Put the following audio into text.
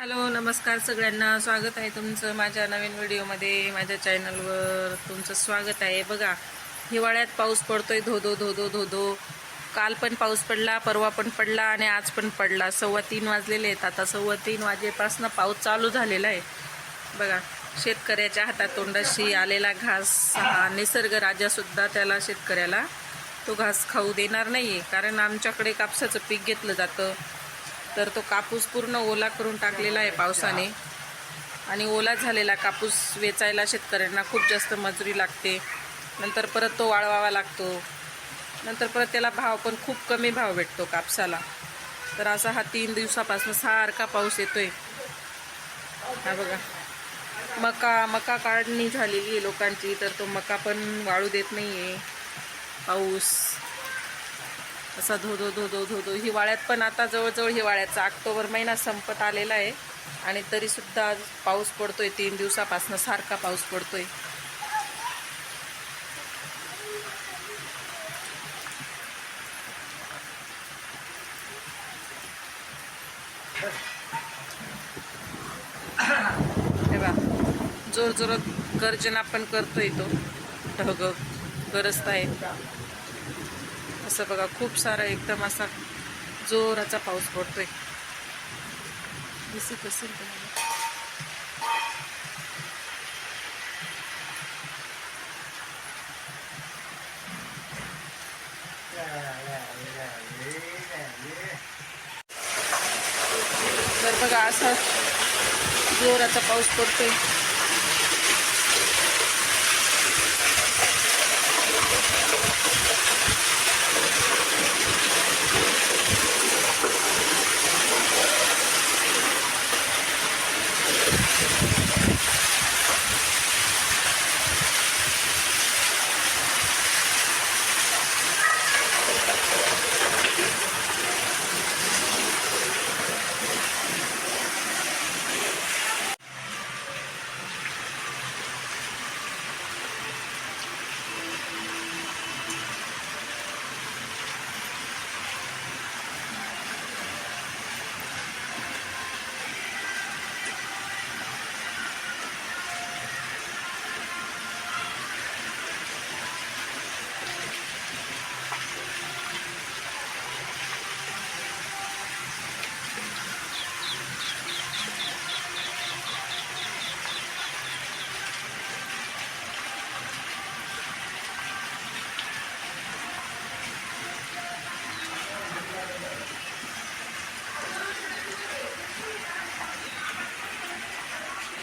Hello, नमस्कार सगळ्यांना. स्वागत आहे तुमचं माझ्या नवीन व्हिडिओमध्ये. माझ्या चॅनलवर तुमचं स्वागत आहे. बघा, हिवाळ्यात पाऊस पडतोय, धोधो धोधो धोधो. काल पण पाऊस पडला, परवा पण पडला आणि आज पण पडला. 3:15 वाजलेले आहेत. आता 3:15 वाजेपासून पाऊस चालू झालेला आहे. बघा, शेतकऱ्याच्या हातातोंडाशी आलेला घास हा निसर्ग राजासुद्धा त्याला शेतकऱ्याला तो घास खाऊ देणार नाही आहे. कारण आमच्याकडे कापसाचं पीक घेतलं जातं, तर तो कापूस पूर्ण ओला करून टाकलेला आहे पावसाने. आणि ओला झालेला कापूस वेचायला शेतकऱ्यांना खूप जास्त मजुरी लागते. नंतर परत तो वाळवावा लागतो. नंतर परत त्याला भाव पण खूप कमी भाव भेटतो कापसाला. तर असा हा 3 दिवसापासून सारखा पाऊस येतोय. हा बघा, मका काढणी झालेली आहे लोकांची, तर तो मका पण वाळू देत नाही आहे पाऊस. असा धोधो धोधो धोधो. हिवाळ्यात पण आता जवळजवळ हिवाळ्याचा ऑक्टोबर महिना संपत आलेला आहे आणि तरीसुद्धा आज पाऊस पडतोय. 3 दिवसापासून सारखा पाऊस पडतोय. हे बघा, जोर जोरात गर्जना पण करतोय तो. ढग गरजताय असं बघा, खूप सारा एकदम असा जोराचा पाऊस पडतोय. दिसत असेल तुम्हाला. तर बघा, असा जोराचा पाऊस पडतोय.